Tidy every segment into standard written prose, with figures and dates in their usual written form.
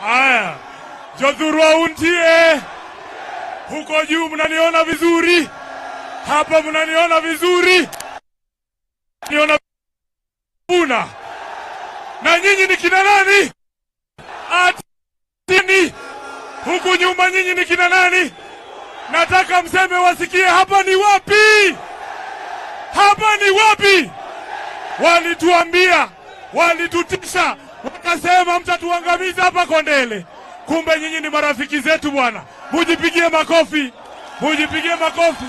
Aya, Jothurwa untie. Huko juu mnaniona vizuri? Hapa mnaniona vizuri? Niona Sifuna. Na nyinyi ni kina nani? Atini. Huku nyuma nyinyi ni kina nani? Nataka mseme wasikie hapa ni wapi? Hapa ni wapi? Walituambia, walitutisha, wakasema mtatuangamiza hapa Kondele. Kumbe nyinyi ni marafiki zetu bwana. Mujipigie makofi. Mujipigie makofi.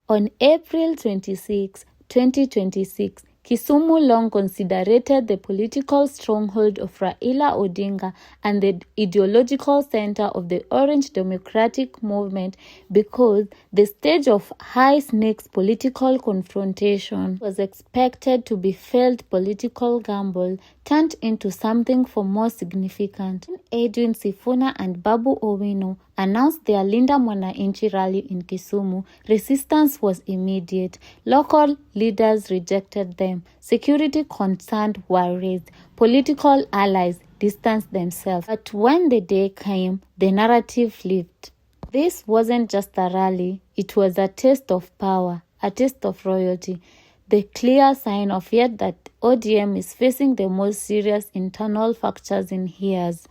On April 26, 2026, Kisumu long considered the political stronghold of Raila Odinga and the ideological center of the Orange Democratic Movement because the stage of high-stakes political confrontation was expected to be failed political gamble turned into something far more significant. Edwin, Sifuna and Babu Owino announced their Linda Mwananchi rally in Kisumu. Resistance was immediate. Local leaders rejected them. Security concerns were raised. Political allies distanced themselves. But when the day came, the narrative flipped. This wasn't just a rally. It was a taste of power, a taste of royalty. The clear sign of yet that ODM is facing the most serious internal fractures in years.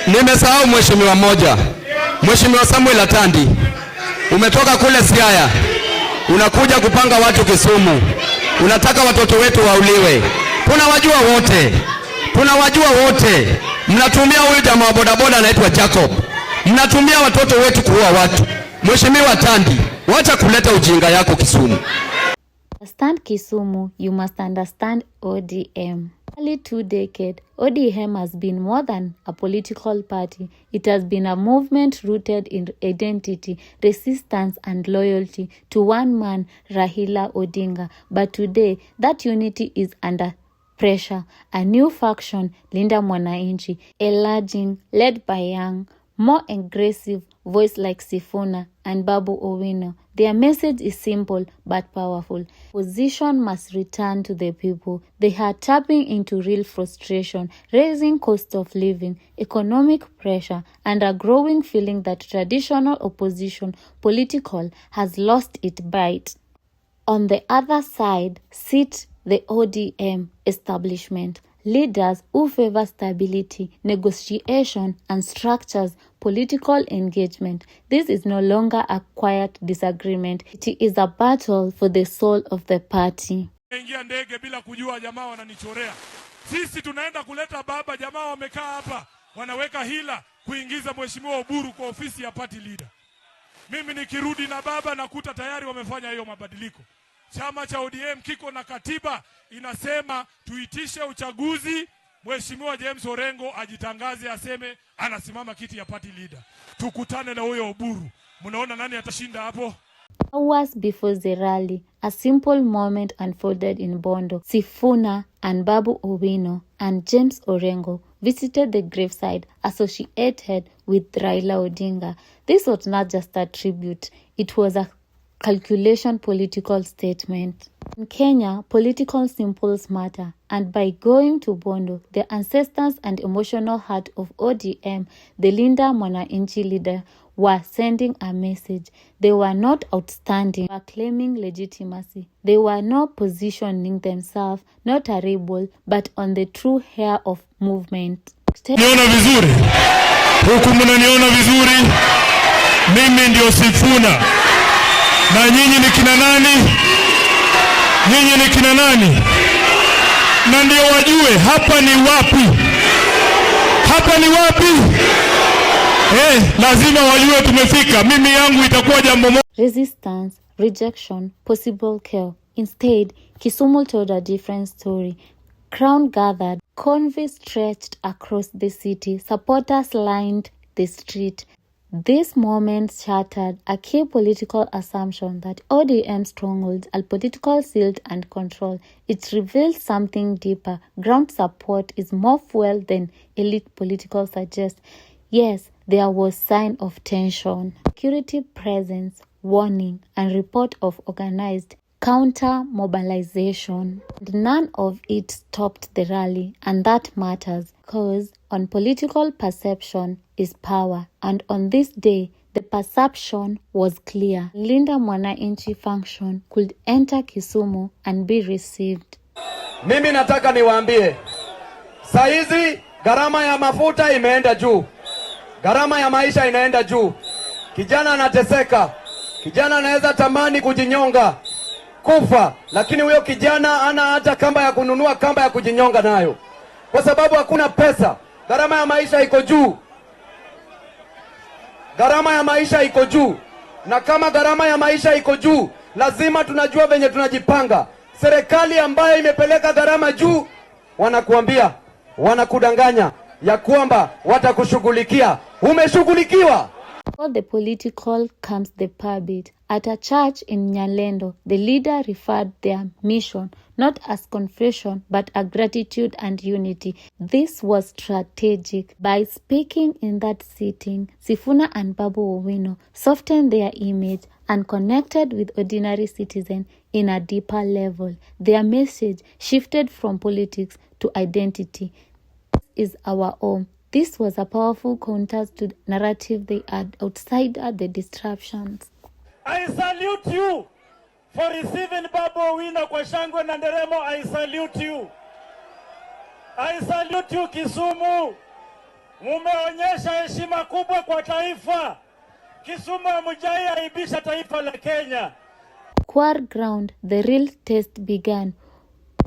Nimesahau mheshimiwa moja. Mheshimiwa Samuel Atandi. Umetoka kule Siaya. Unakuja kupanga watu Kisumu. Unataka watoto wetu wauliwe. Tunawajua wote. Tunawajua wote. Mnatumia huyu jamaa wa bodaboda anaitwa Jacob. Mnatumia watoto wetu kuua watu. Mheshimiwa Atandi, wacha kuleta ujinga yako Kisumu. Understand Kisumu, you must understand ODM. Nearly 2 decades, ODM has been more than a political party. It has been a movement rooted in identity, resistance and loyalty to one man, Raila Odinga. But today, that unity is under pressure. A new faction, Linda Mwananchi, emerging, led by young, more aggressive voice like Sifuna and Babu Owino. Their message is simple but powerful. Position must return to the people. They are tapping into real frustration, raising cost of living, economic pressure, and a growing feeling that traditional opposition political has lost its bite. On the other side, sit the ODM establishment. Leaders who favor stability, negotiation, and structures political engagement. This is no longer a quiet disagreement. It is a battle for the soul of the party. Ingia ndege bila kujua jamaa wananichorea. Sisi tunaenda kuleta baba, jamaa wamekaa hapa wanaweka hila kuingiza mheshimiwa Oburu kwa ofisi ya party leader. Mimi nikirudi na baba nakuta tayari wamefanya hiyo mabadiliko. Chama cha ODM kiko na katiba inasema tuitishe uchaguzi, Mheshimiwa James Orengo ajitangaze aseme anasimama kiti ya party leader. Tukutane na huyo Oburu. Mnaona nani atashinda hapo? Hours before the rally, a simple moment unfolded in Bondo. Sifuna and Babu Owino and James Orengo visited the graveside associated with Raila Odinga. This was not just a tribute, it was a calculation political statement. In Kenya, political symbols matter, and by going to Bondo, the ancestors and emotional heart of ODM, the Linda Mwananchi leader, were sending a message. They were not outstanding, they were claiming legitimacy. They were not positioning themselves, not a rebel, but on the true hair of movement. Niona vizuri? Huku mnaniona vizuri? Mimi ndio Sifuna. Na nyinyi ni kina nani? Nyinyi ni kina nani? Na ndio wajue hapa ni wapi? Hapa ni wapi? Lazima wajue tumefika. Mimi yangu itakuwa jambo moja. Resistance, rejection, possible kill. Instead, Kisumu told a different story. Crowd gathered, convoys stretched across the city, supporters lined the street. This moment shattered a key political assumption that ODM strongholds are political silt and control. It revealed something deeper. Ground support is more fuel than elite political suggest. Yes, there was sign of tension. Security presence, warning, and report of organized counter-mobilization. None of it stopped the rally, and that matters because on political perception is power, and on this day, the perception was clear. Linda Mwananchi function could enter Kisumu and be received. Mimi nataka niwaambie, saizi gharama ya mafuta imeenda juu. Gharama ya maisha inaenda juu. Kijana anateseka. Kijana anaweza tamani kujinyonga, kufa, lakini huyo kijana ana hata kamba ya kununua kamba ya kujinyonga nayo. Kwa sababu hakuna pesa. Gharama ya maisha iko juu. Gharama ya maisha iko juu. Na kama gharama ya maisha iko juu, lazima tunajua venye tunajipanga. Serikali ambayo imepeleka gharama juu, wanakuambia, wanakudanganya ya kwamba watakushughulikia. Umeshughulikiwa. Before the political comes the pulpit. At a church in Nyalendo, the leader referred their mission not as confession but a gratitude and unity. This was strategic. By speaking in that sitting, Sifuna and Babu Owino softened their image and connected with ordinary citizens in a deeper level. Their message shifted from politics to identity. This is our home. This was a powerful counter to the narrative they had outside the disruptions. I salute you for receiving Babu Owino kwa shangwe na nderemo. I salute you. I salute you Kisumu. Mumeonyesha heshima kubwa kwa taifa. Kisumu hamjai aibisha taifa la Kenya. Quar ground, the real test began.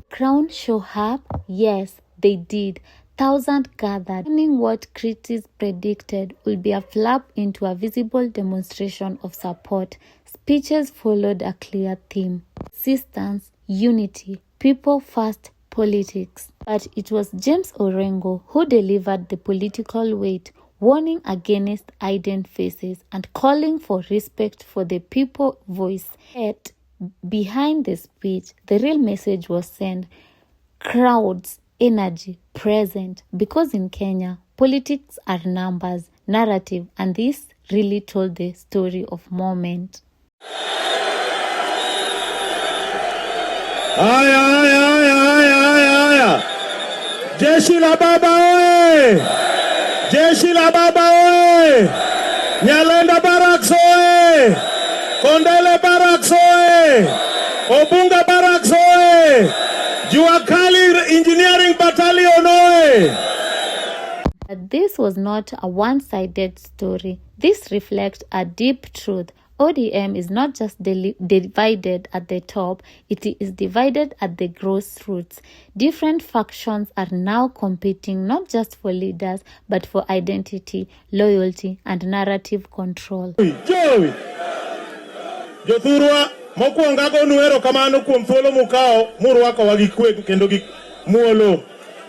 Crown show up? Yes, they did. Thousands gathered, knowing what critics predicted will be a flap into a visible demonstration of support. Speeches followed a clear theme: persistence, unity, people first, politics. But it was James Orengo who delivered the political weight, warning against hidden faces and calling for respect for the people's voice. Yet, behind the speech, the real message was sent: crowds, energy, present. Because in Kenya, politics are numbers, narrative, and this really told the story of moment. Aya. Jeshi la baba oye! Jeshi la baba oye! Nyalenda barracks oye! Kondele barracks oye! Obunga barracks oye! Jua Kali Engineering Battalion oye! But this was not a one-sided story. This reflects a deep truth. ODM is not just divided at the top, it is divided at the grassroots. Different factions are now competing not just for leaders, but for identity, loyalty, and narrative control. Joey! Jothurwa, mokuonga go nuero kamano kuom thuolo mukao murwako wagikwe kendo gi muolo.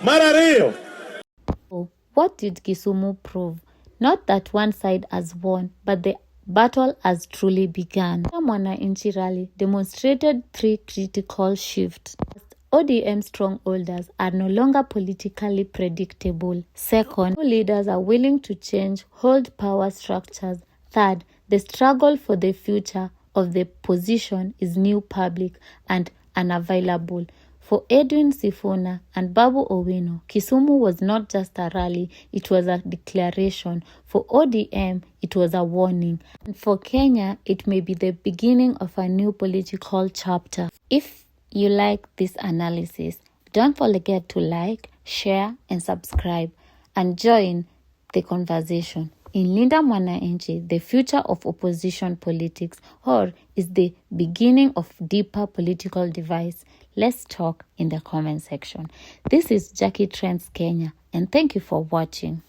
Mar ariyo. What did Kisumu prove? Not that one side has won, but the battle has truly begun. The Mwananchi rally demonstrated three critical shifts. First, ODM strongholders are no longer politically predictable. Second, leaders are willing to change old power structures. Third, the struggle for the future of the position is new, public, and unavailable. For Edwin, Sifuna, and Babu Owino, Kisumu was not just a rally, it was a declaration. For ODM, it was a warning. And for Kenya, it may be the beginning of a new political chapter. If you like this analysis, don't forget to like, share, and subscribe, and join the conversation. In Linda Mwananchi, the future of opposition politics, or is the beginning of deeper political divides? Let's talk in the comment section. This is Jackie Trends Kenya, and thank you for watching.